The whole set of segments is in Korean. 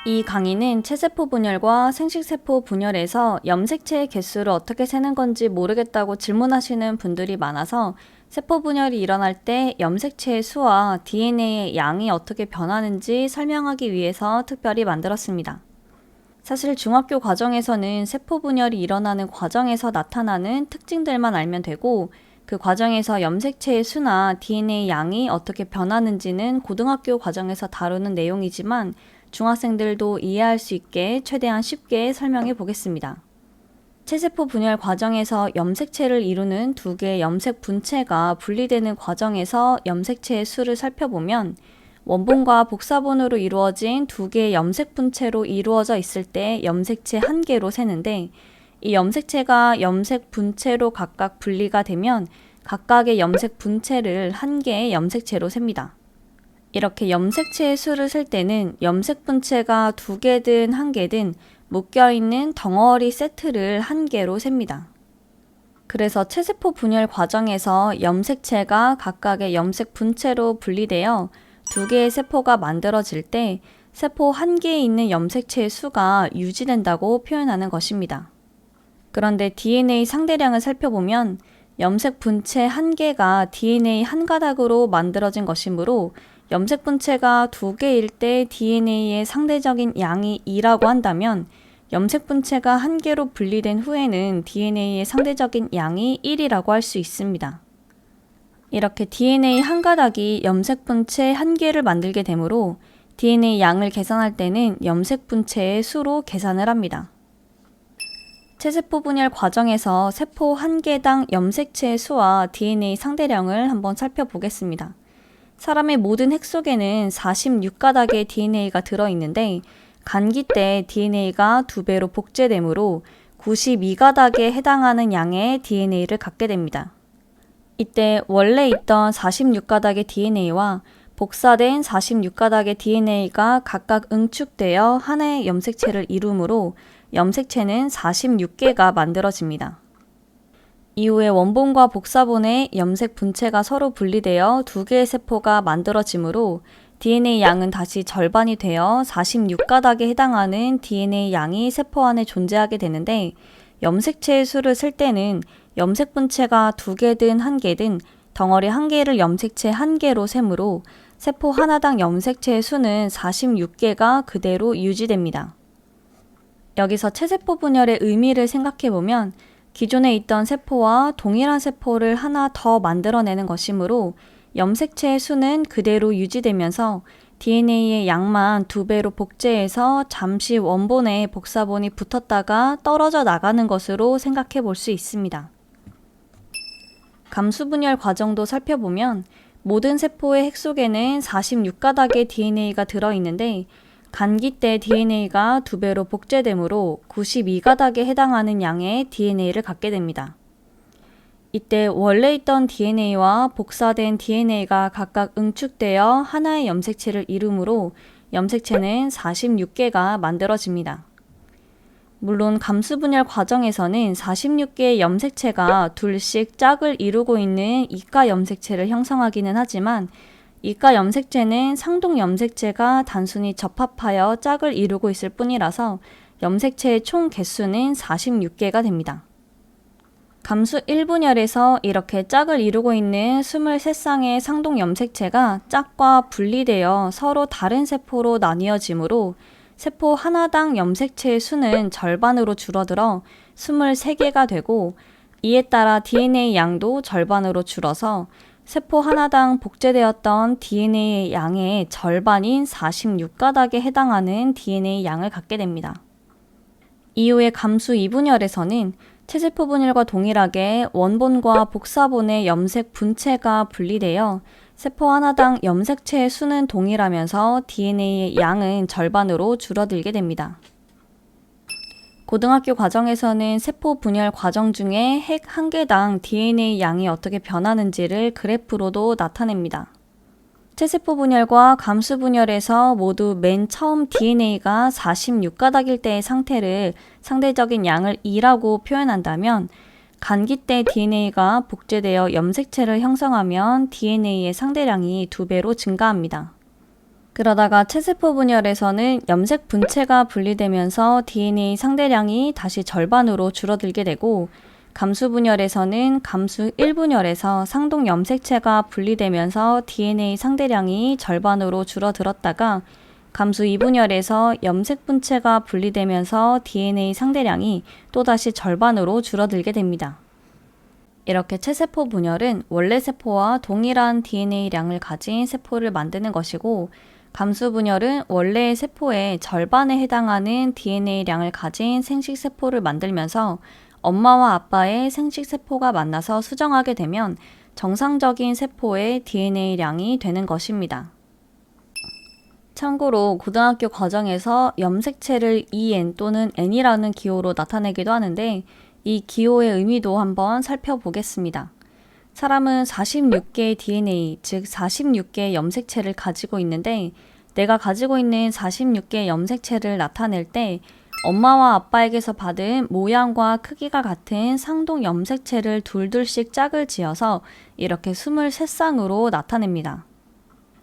이 강의는 체세포 분열과 생식세포 분열에서 염색체의 개수를 어떻게 세는 건지 모르겠다고 질문하시는 분들이 많아서 세포 분열이 일어날 때 염색체의 수와 DNA의 양이 어떻게 변하는지 설명하기 위해서 특별히 만들었습니다. 사실 중학교 과정에서는 세포 분열이 일어나는 과정에서 나타나는 특징들만 알면 되고, 그 과정에서 염색체의 수나 DNA 양이 어떻게 변하는지는 고등학교 과정에서 다루는 내용이지만 중학생들도 이해할 수 있게 최대한 쉽게 설명해 보겠습니다. 체세포 분열 과정에서 염색체를 이루는 두 개의 염색 분체가 분리되는 과정에서 염색체의 수를 살펴보면 원본과 복사본으로 이루어진 두 개의 염색 분체로 이루어져 있을 때 염색체 한 개로 세는데, 이 염색체가 염색 분체로 각각 분리가 되면 각각의 염색 분체를 한 개의 염색체로 셉니다. 이렇게 염색체의 수를 셀 때는 염색 분체가 두 개든 한 개든 묶여있는 덩어리 세트를 한 개로 셉니다. 그래서 체세포 분열 과정에서 염색체가 각각의 염색 분체로 분리되어 두 개의 세포가 만들어질 때 세포 한 개에 있는 염색체의 수가 유지된다고 표현하는 것입니다. 그런데 DNA 상대량을 살펴보면 염색 분체 한 개가 DNA 한 가닥으로 만들어진 것이므로 염색 분체가 두 개일 때 DNA의 상대적인 양이 2라고 한다면 염색 분체가 한 개로 분리된 후에는 DNA의 상대적인 양이 1이라고 할 수 있습니다. 이렇게 DNA 한 가닥이 염색 분체 한 개를 만들게 되므로 DNA 양을 계산할 때는 염색 분체의 수로 계산을 합니다. 체세포 분열 과정에서 세포 한 개당 염색체의 수와 DNA 상대량을 한번 살펴보겠습니다. 사람의 모든 핵 속에는 46가닥의 DNA가 들어있는데 간기 때 DNA가 2배로 복제되므로 92가닥에 해당하는 양의 DNA를 갖게 됩니다. 이때 원래 있던 46가닥의 DNA와 복사된 46가닥의 DNA가 각각 응축되어 하나의 염색체를 이루므로 염색체는 46개가 만들어집니다. 이후에 원본과 복사본의 염색 분체가 서로 분리되어 두 개의 세포가 만들어지므로 DNA 양은 다시 절반이 되어 46가닥에 해당하는 DNA 양이 세포 안에 존재하게 되는데, 염색체의 수를 셀 때는 염색 분체가 두 개든 한 개든 덩어리 한 개를 염색체 한 개로 세므로 세포 하나당 염색체의 수는 46개가 그대로 유지됩니다. 여기서 체세포 분열의 의미를 생각해보면 기존에 있던 세포와 동일한 세포를 하나 더 만들어내는 것이므로 염색체의 수는 그대로 유지되면서 DNA의 양만 2배로 복제해서 잠시 원본에 복사본이 붙었다가 떨어져 나가는 것으로 생각해 볼 수 있습니다. 감수분열 과정도 살펴보면 모든 세포의 핵 속에는 46가닥의 DNA가 들어있는데 간기 때 DNA가 2배로 복제되므로 92가닥에 해당하는 양의 DNA를 갖게 됩니다. 이때 원래 있던 DNA와 복사된 DNA가 각각 응축되어 하나의 염색체를 이루므로 염색체는 46개가 만들어집니다. 물론 감수분열 과정에서는 46개의 염색체가 둘씩 짝을 이루고 있는 이가 염색체를 형성하기는 하지만 이가 염색체는 상동 염색체가 단순히 접합하여 짝을 이루고 있을 뿐이라서 염색체의 총 개수는 46개가 됩니다. 감수 1분열에서 이렇게 짝을 이루고 있는 23쌍의 상동 염색체가 짝과 분리되어 서로 다른 세포로 나뉘어지므로 세포 하나당 염색체의 수는 절반으로 줄어들어 23개가 되고, 이에 따라 DNA 양도 절반으로 줄어서 세포 하나당 복제되었던 DNA의 양의 절반인 46가닥에 해당하는 DNA 양을 갖게 됩니다. 이후에 감수 2분열에서는 체세포 분열과 동일하게 원본과 복사본의 염색 분체가 분리되어 세포 하나당 염색체의 수는 동일하면서 DNA의 양은 절반으로 줄어들게 됩니다. 고등학교 과정에서는 세포 분열 과정 중에 핵 한 개당 DNA 양이 어떻게 변하는지를 그래프로도 나타냅니다. 체세포 분열과 감수 분열에서 모두 맨 처음 DNA가 46가닥일 때의 상태를 상대적인 양을 2라고 표현한다면 간기 때 DNA가 복제되어 염색체를 형성하면 DNA의 상대량이 2배로 증가합니다. 그러다가 체세포 분열에서는 염색 분체가 분리되면서 DNA 상대량이 다시 절반으로 줄어들게 되고, 감수 분열에서는 감수 1분열에서 상동 염색체가 분리되면서 DNA 상대량이 절반으로 줄어들었다가, 감수 2분열에서 염색 분체가 분리되면서 DNA 상대량이 또다시 절반으로 줄어들게 됩니다. 이렇게 체세포 분열은 원래 세포와 동일한 DNA량을 가진 세포를 만드는 것이고, 감수 분열은 원래의 세포의 절반에 해당하는 DNA량을 가진 생식세포를 만들면서 엄마와 아빠의 생식세포가 만나서 수정하게 되면 정상적인 세포의 DNA량이 되는 것입니다. 참고로 고등학교 과정에서 염색체를 EN 또는 N이라는 기호로 나타내기도 하는데, 이 기호의 의미도 한번 살펴보겠습니다. 사람은 46개의 DNA, 즉 46개의 염색체를 가지고 있는데, 내가 가지고 있는 46개의 염색체를 나타낼 때 엄마와 아빠에게서 받은 모양과 크기가 같은 상동 염색체를 둘둘씩 짝을 지어서 이렇게 23쌍으로 나타냅니다.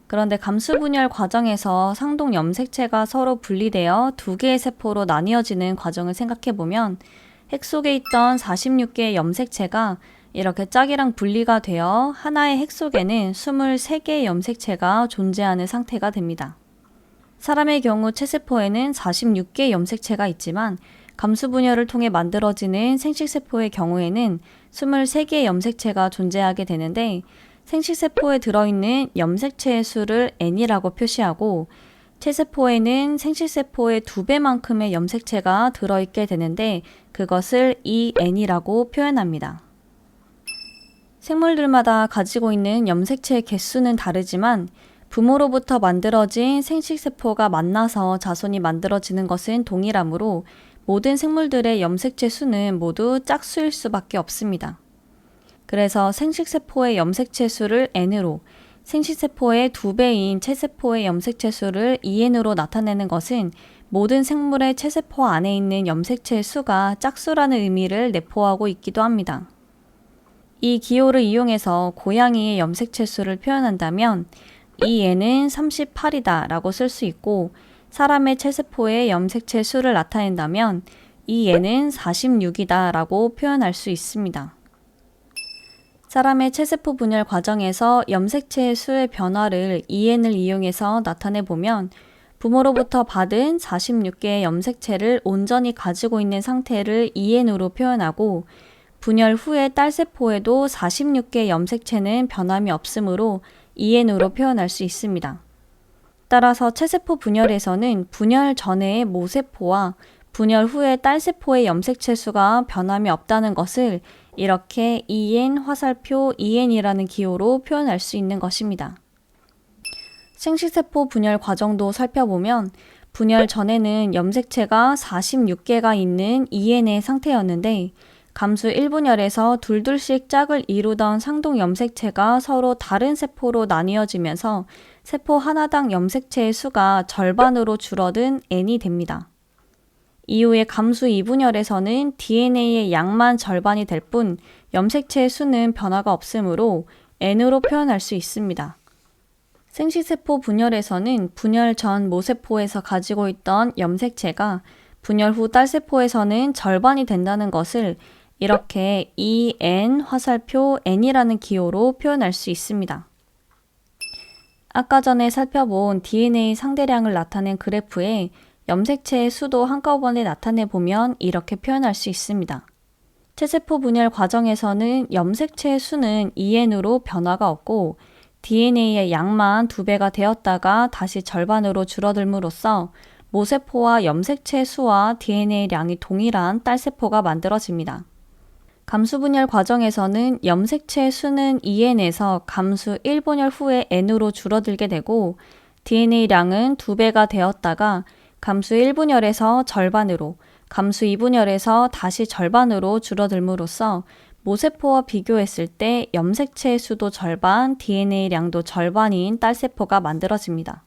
그런데 감수분열 과정에서 상동 염색체가 서로 분리되어 두 개의 세포로 나뉘어지는 과정을 생각해보면, 핵 속에 있던 46개의 염색체가 이렇게 짝이랑 분리가 되어 하나의 핵 속에는 23개의 염색체가 존재하는 상태가 됩니다. 사람의 경우 체세포에는 46개의 염색체가 있지만, 감수분열을 통해 만들어지는 생식세포의 경우에는 23개의 염색체가 존재하게 되는데, 생식세포에 들어있는 염색체의 수를 N이라고 표시하고, 체세포에는 생식세포의 2배만큼의 염색체가 들어있게 되는데 그것을 EN이라고 표현합니다. 생물들마다 가지고 있는 염색체의 개수는 다르지만 부모로부터 만들어진 생식세포가 만나서 자손이 만들어지는 것은 동일하므로 모든 생물들의 염색체 수는 모두 짝수일 수밖에 없습니다. 그래서 생식세포의 염색체 수를 N으로, 생식세포의 2배인 체세포의 염색체 수를 EN으로 나타내는 것은 모든 생물의 체세포 안에 있는 염색체의 수가 짝수라는 의미를 내포하고 있기도 합니다. 이 기호를 이용해서 고양이의 염색체 수를 표현한다면 EN은 38이다 라고 쓸 수 있고, 사람의 체세포의 염색체 수를 나타낸다면 EN은 46이다 라고 표현할 수 있습니다. 사람의 체세포 분열 과정에서 염색체의 수의 변화를 EN을 이용해서 나타내보면, 부모로부터 받은 46개의 염색체를 온전히 가지고 있는 상태를 EN으로 표현하고, 분열 후의 딸세포에도 46개의 염색체는 변함이 없으므로 EN으로 표현할 수 있습니다. 따라서 체세포 분열에서는 분열 전의 모세포와 분열 후의 딸세포의 염색체 수가 변함이 없다는 것을 이렇게 EN 화살표 EN이라는 기호로 표현할 수 있는 것입니다. 생식세포 분열 과정도 살펴보면, 분열 전에는 염색체가 46개가 있는 EN의 상태였는데, 감수 1분열에서 둘둘씩 짝을 이루던 상동 염색체가 서로 다른 세포로 나뉘어지면서 세포 하나당 염색체의 수가 절반으로 줄어든 N이 됩니다. 이후에 감수 2분열에서는 DNA의 양만 절반이 될 뿐 염색체의 수는 변화가 없으므로 N으로 표현할 수 있습니다. 생식세포 분열에서는 분열 전 모세포에서 가지고 있던 염색체가 분열 후 딸세포에서는 절반이 된다는 것을 이렇게 EN 화살표 N이라는 기호로 표현할 수 있습니다. 아까 전에 살펴본 DNA 상대량을 나타낸 그래프에 염색체의 수도 한꺼번에 나타내보면 이렇게 표현할 수 있습니다. 체세포 분열 과정에서는 염색체의 수는 EN으로 변화가 없고, DNA의 양만 2배가 되었다가 다시 절반으로 줄어들므로써 모세포와 염색체 수와 DNA량이 동일한 딸세포가 만들어집니다. 감수 분열 과정에서는 염색체 수는 EN에서 감수 1분열 후에 N으로 줄어들게 되고, DNA량은 2배가 되었다가 감수 1분열에서 절반으로, 감수 2분열에서 다시 절반으로 줄어들므로써 모세포와 비교했을 때 염색체의 수도 절반, DNA량도 절반인 딸세포가 만들어집니다.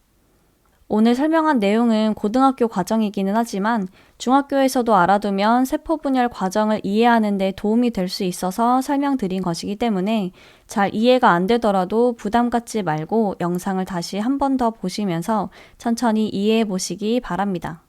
오늘 설명한 내용은 고등학교 과정이기는 하지만 중학교에서도 알아두면 세포 분열 과정을 이해하는 데 도움이 될 수 있어서 설명드린 것이기 때문에 잘 이해가 안 되더라도 부담 갖지 말고 영상을 다시 한 번 더 보시면서 천천히 이해해 보시기 바랍니다.